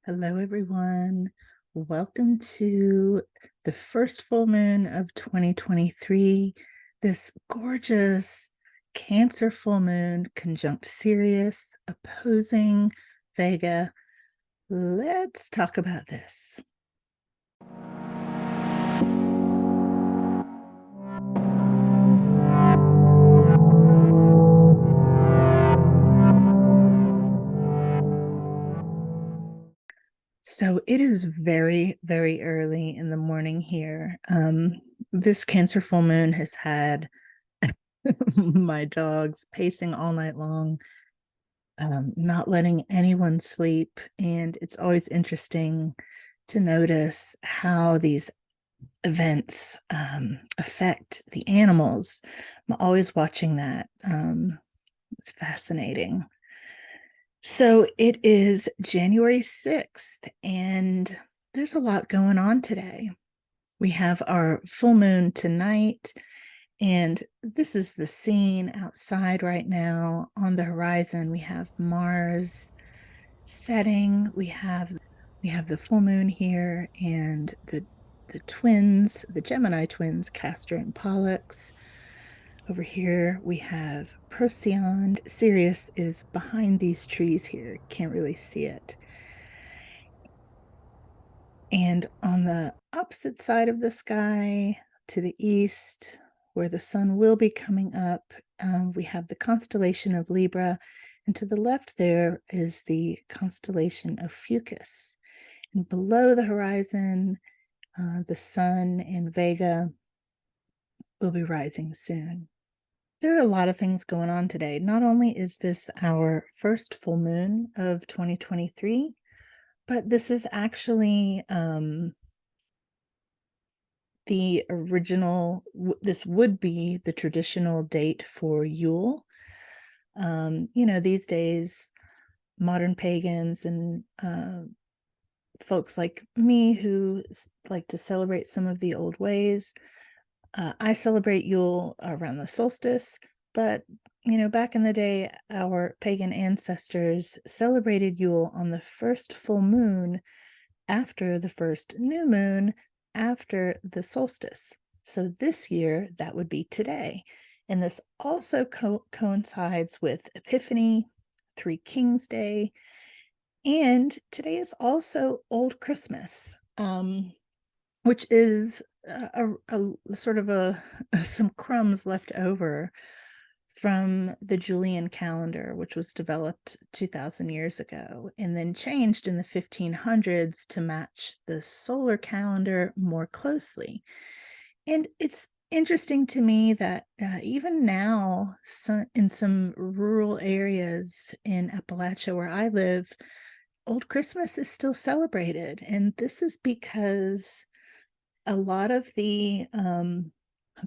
Hello, everyone. Welcome to the first full moon of 2023. This gorgeous Cancer full moon, conjunct Sirius, opposing Vega. Let's talk about this. So it is very, very early in the morning here. This Cancer full moon has had my dogs pacing all night long, not letting anyone sleep. And it's always interesting to notice how these events affect the animals. I'm always watching that. It's fascinating. So it is January 6th, and there's a lot going on today. We have our full moon tonight, and this is the scene outside right now. On the horizon, we have Mars setting. We have the full moon here, and the twins, the Gemini twins, Castor and Pollux. Over here, we have Procyon. Sirius is behind these trees here. Can't really see it. And on the opposite side of the sky, to the east, where the sun will be coming up, we have the constellation of Libra. And to the left there is the constellation of Fucus. And below the horizon, the sun and Vega will be rising soon. There are a lot of things going on today. Not only is this our first full moon of 2023, but this is actually the original, this would be the traditional date for Yule. These days, modern pagans and folks like me who like to celebrate some of the old ways, I celebrate Yule around the solstice, but back in the day, our pagan ancestors celebrated Yule on the first full moon after the first new moon after the solstice. So this year, that would be today. And this also coincides with Epiphany, Three Kings Day, and today is also Old Christmas, which is a sort of some crumbs left over from the Julian calendar, which was developed 2,000 years ago and then changed in the 1500s to match the solar calendar more closely. And it's interesting to me that even now, in some rural areas in Appalachia where I live, Old Christmas is still celebrated. And this is because a lot of the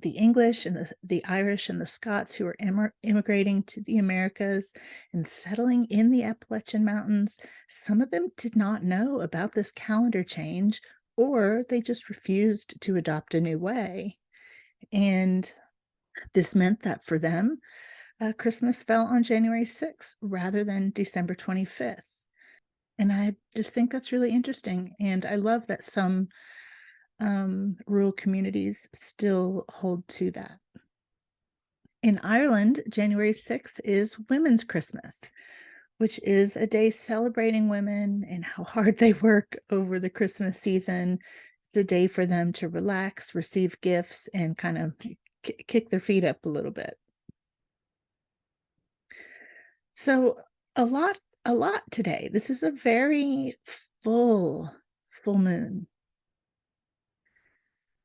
English and the Irish and the Scots who were immigrating to the Americas and settling in the Appalachian Mountains, some of them did not know about this calendar change, or they just refused to adopt a new way. And this meant that for them, Christmas fell on January 6th rather than December 25th. And I just think that's really interesting. And I love that some rural communities still hold to that. In Ireland, January 6th is Women's Christmas, which is a day celebrating women and how hard they work over the Christmas season. It's a day for them to relax, receive gifts, and kind of kick their feet up a little bit. So a lot today. This is a very full moon.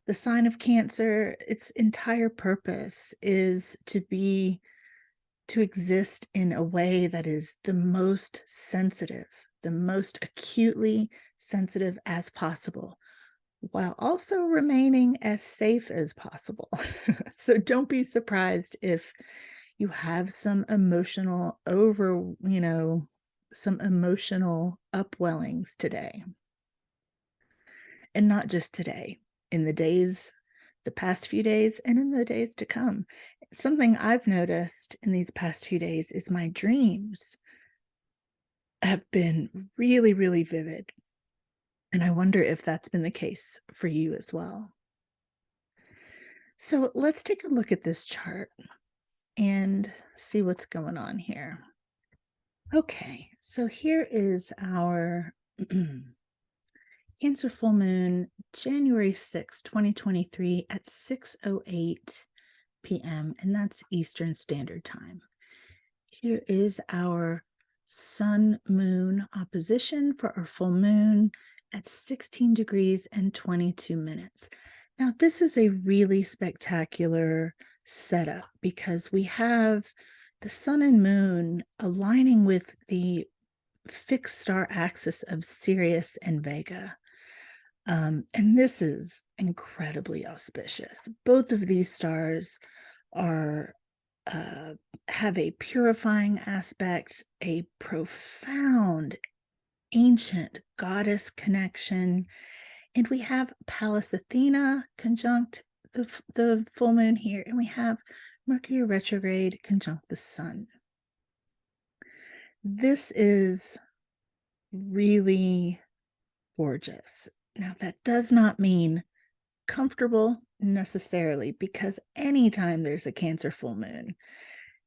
The sign of Cancer, its entire purpose is to exist in a way that is the most sensitive, the most acutely sensitive as possible, while also remaining as safe as possible. So don't be surprised if you have some emotional some emotional upwellings today. And not just today, in the past few days, and in the days to come. Something I've noticed in these past few days is my dreams have been really, really vivid. And I wonder if that's been the case for you as well. So let's take a look at this chart and see what's going on here. Okay, so here is our Cancer full moon, January 6, 2023 at 6:08 p.m., and that's Eastern Standard Time. Here is our Sun Moon opposition for our full moon at 16 degrees and 22 minutes. Now, this is a really spectacular setup because we have the Sun and Moon aligning with the fixed star axis of Sirius and Vega. And this is incredibly auspicious. Both of these stars are have a purifying aspect, a profound ancient goddess connection, and we have Pallas Athena conjunct the full moon here, and we have Mercury retrograde conjunct the sun. This is really gorgeous. Now, that does not mean comfortable necessarily, because anytime there's a Cancer full moon,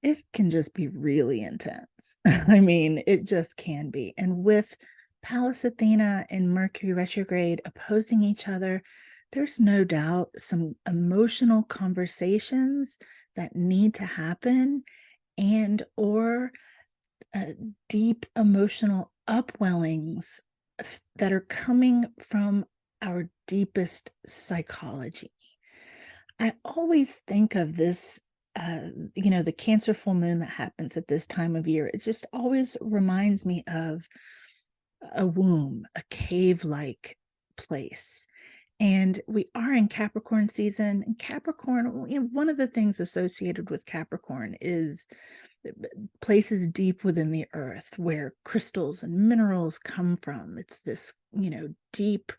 it can just be really intense. I mean, it just can be. And with Pallas Athena and Mercury retrograde opposing each other, there's no doubt some emotional conversations that need to happen, and or deep emotional upwellings that are coming from our deepest psychology. I always think of this, the Cancer full moon that happens at this time of year. It just always reminds me of a womb, a cave-like place. And we are in Capricorn season. And Capricorn, one of the things associated with Capricorn is places deep within the earth where crystals and minerals come from. It's this, deep,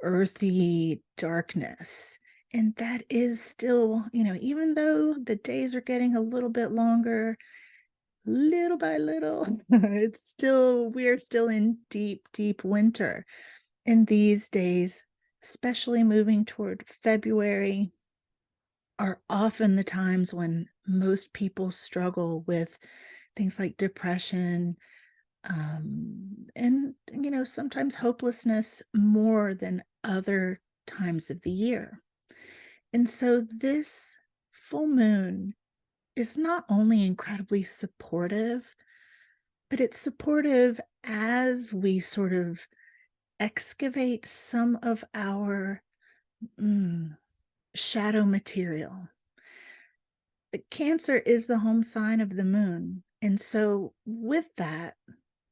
earthy darkness. And that is still, even though the days are getting a little bit longer, little by little, we're still in deep, deep winter. And these days, especially moving toward February, are often the times when most people struggle with things like depression, and sometimes hopelessness more than other times of the year. And so this full moon is not only incredibly supportive, but it's supportive as we sort of excavate some of our shadow material. The Cancer is the home sign of the moon. And so with that,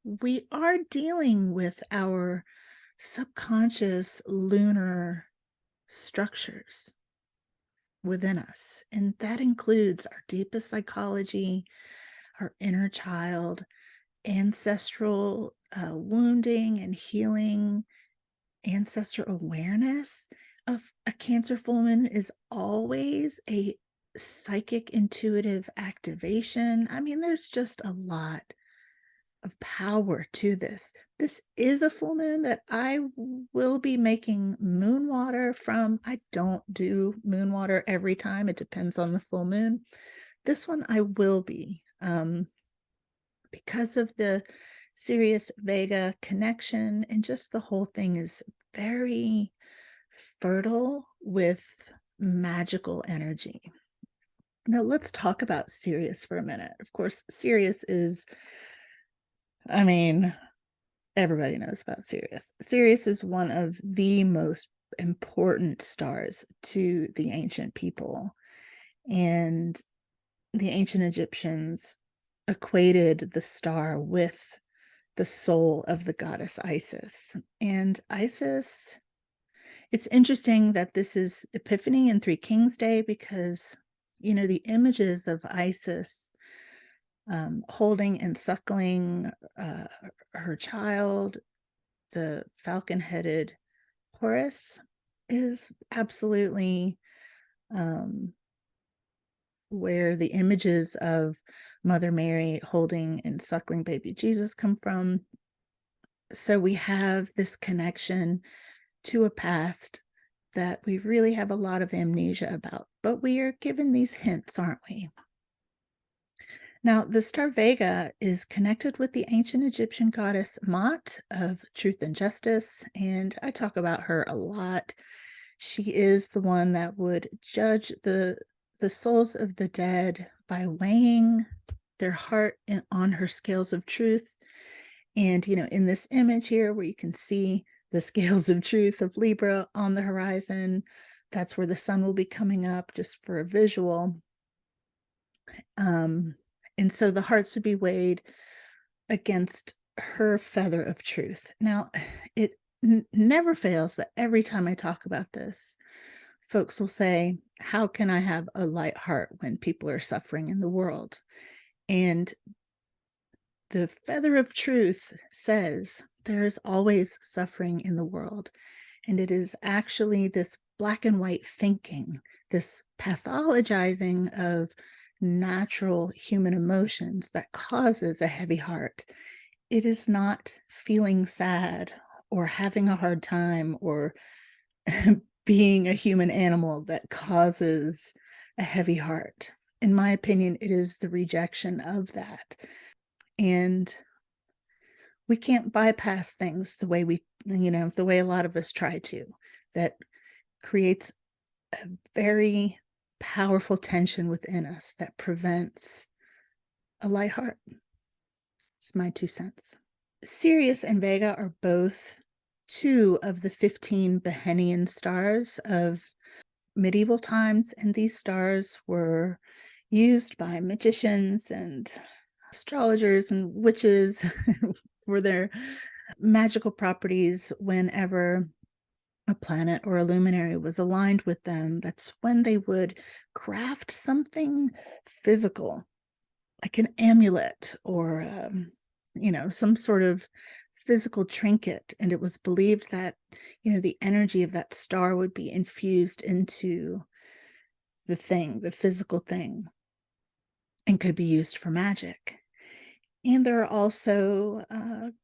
we are dealing with our subconscious lunar structures within us. And that includes our deepest psychology, our inner child, ancestral wounding and healing, ancestor awareness. Of a Cancer full moon is always a psychic intuitive activation. I mean, there's just a lot of power to this. This is a full moon that I will be making moon water from. I don't do moon water every time. It depends on the full moon. This one I will be, because of the Sirius Vega connection, and just the whole thing is very fertile with magical energy. Now let's talk about Sirius for a minute. Of course, Sirius is, I mean, everybody knows about Sirius. Sirius is one of the most important stars to the ancient people. And the ancient Egyptians equated the star with the soul of the goddess Isis. And Isis, it's interesting that this is Epiphany and Three Kings Day, because, the images of Isis holding and suckling her child, the falcon-headed Horus, is absolutely where the images of Mother Mary holding and suckling baby Jesus come from. So we have this connection to a past that we really have a lot of amnesia about, but we are given these hints, aren't we? Now, the star Vega is connected with the ancient Egyptian goddess Ma'at of truth and justice, and I talk about her a lot. She is the one that would judge the souls of the dead by weighing their heart on her scales of truth. And in this image here, where you can see the scales of truth of Libra on the horizon, that's where the sun will be coming up, just for a visual. Um, and so the hearts would be weighed against her feather of truth. Now, it never fails that every time I talk about this, folks will say, how can I have a light heart when people are suffering in the world? And the feather of truth says there is always suffering in the world. And it is actually this black and white thinking, this pathologizing of natural human emotions that causes a heavy heart. It is not feeling sad or having a hard time or being a human animal that causes a heavy heart. In my opinion, it is the rejection of that. And we can't bypass things the way the way a lot of us try to. That creates a very powerful tension within us that prevents a light heart. It's my 2 cents. Sirius and Vega are both two of the 15 Behenian stars of medieval times, and these stars were used by magicians and astrologers and witches for their magical properties. Whenever a planet or a luminary was aligned with them, that's when they would craft something physical, like an amulet or some sort of physical trinket. And it was believed that the energy of that star would be infused into the physical thing, and could be used for magic. And there are also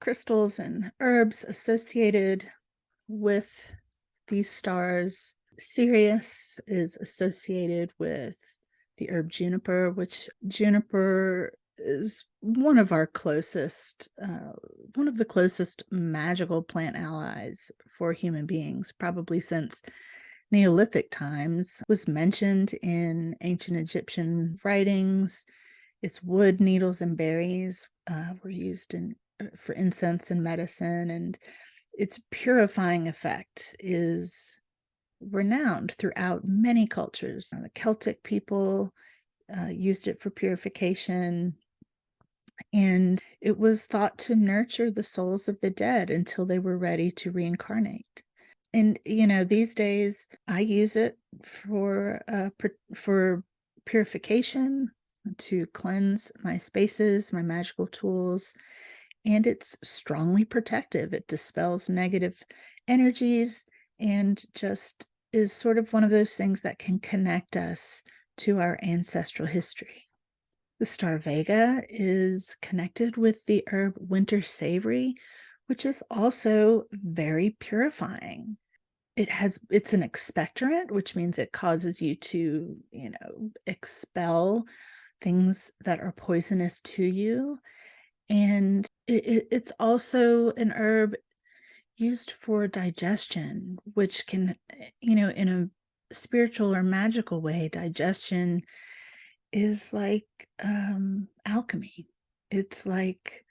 crystals and herbs associated with these stars. Sirius is associated with the herb juniper, which juniper is one of the closest magical plant allies for human beings, probably since Neolithic times. Was mentioned in ancient Egyptian writings. Its wood, needles, and berries were used for incense and medicine, and its purifying effect is renowned throughout many cultures. The Celtic people used it for purification, and it was thought to nurture the souls of the dead until they were ready to reincarnate. And these days I use it for purification, to cleanse my spaces, my magical tools, and it's strongly protective. It dispels negative energies and just is sort of one of those things that can connect us to our ancestral history. The star Vega is connected with the herb winter savory, which is also very purifying. It's an expectorant, which means it causes you to, expel things that are poisonous to you. And it's also an herb used for digestion, which can, in a spiritual or magical way, digestion is like alchemy. It's like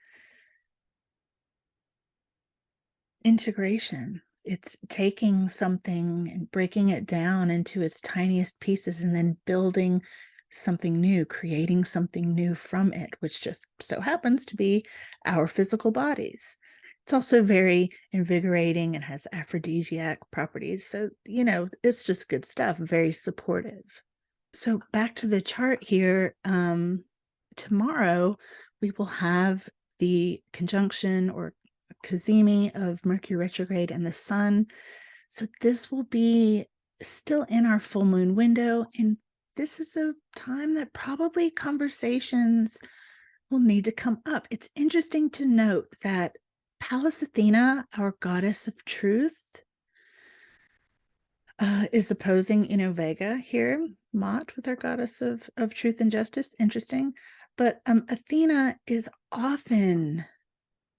integration. It's taking something and breaking it down into its tiniest pieces and then building something new, creating something new from it, which just so happens to be our physical bodies. It's also very invigorating and has aphrodisiac properties. So, it's just good stuff, very supportive. So back to the chart here. Tomorrow we will have the conjunction or cazimi of Mercury retrograde and the sun. So this will be still in our full moon window. And this is a time that probably conversations will need to come up. It's interesting to note that Pallas Athena, our goddess of truth, is opposing, Vega here, Mott, with our goddess of truth and justice. Interesting. But Athena is often,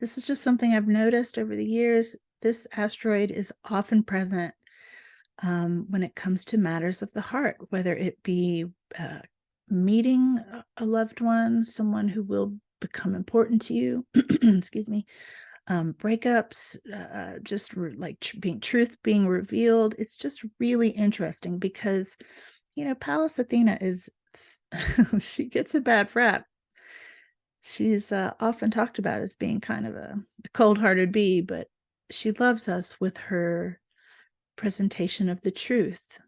this is just something I've noticed over the years, this asteroid is often present when it comes to matters of the heart, whether it be meeting a loved one, someone who will become important to you, excuse me, breakups, just like truth being revealed. It's just really interesting because, Pallas Athena is, she gets a bad rap. She's often talked about as being kind of a cold-hearted bee, but she loves us with her presentation of the truth.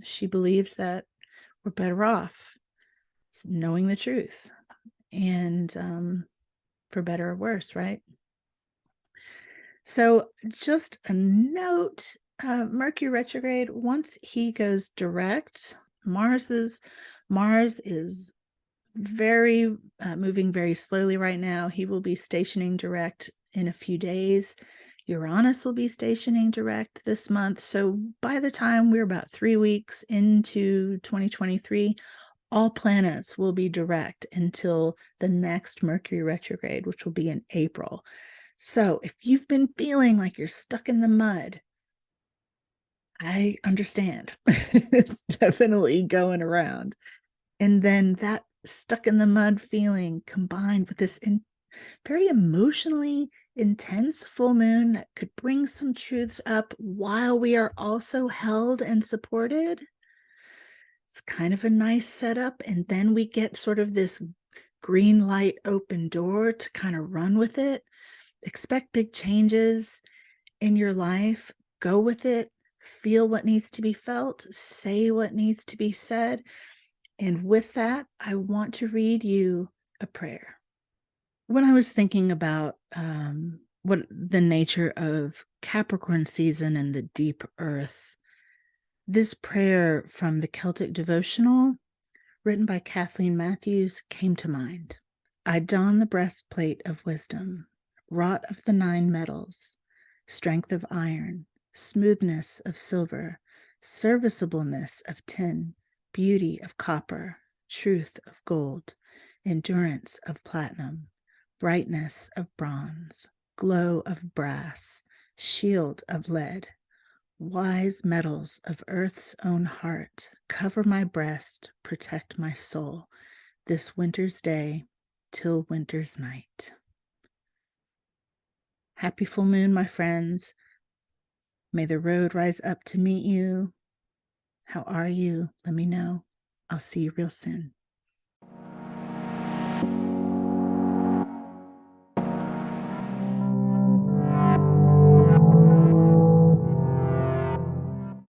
She believes that we're better off knowing the truth, and for better or worse, right? So just a note, Mercury retrograde, once he goes direct, Mars is very moving very slowly right now. He will be stationing direct in a few days. Uranus will be stationing direct this month. So by the time we're about 3 weeks into 2023, all planets will be direct until the next Mercury retrograde, which will be in April. So if you've been feeling like you're stuck in the mud, I understand. It's definitely going around. And then that stuck in the mud feeling combined with this very emotionally intense full moon that could bring some truths up while we are also held and supported. It's kind of a nice setup. And then we get sort of this green light open door to kind of run with it. Expect big changes in your life. Go with it. Feel what needs to be felt. Say what needs to be said. And with that, I want to read you a prayer. When I was thinking about what the nature of Capricorn season and the deep earth, this prayer from the Celtic devotional, written by Kathleen Matthews, came to mind. I don the breastplate of wisdom, wrought of the 9 metals, strength of iron, smoothness of silver, serviceableness of tin, beauty of copper, truth of gold, endurance of platinum, brightness of bronze, glow of brass, shield of lead, wise metals of earth's own heart, cover my breast, protect my soul, this winter's day till winter's night. Happy full moon, my friends. May the road rise up to meet you. How are you? Let me know. I'll see you real soon.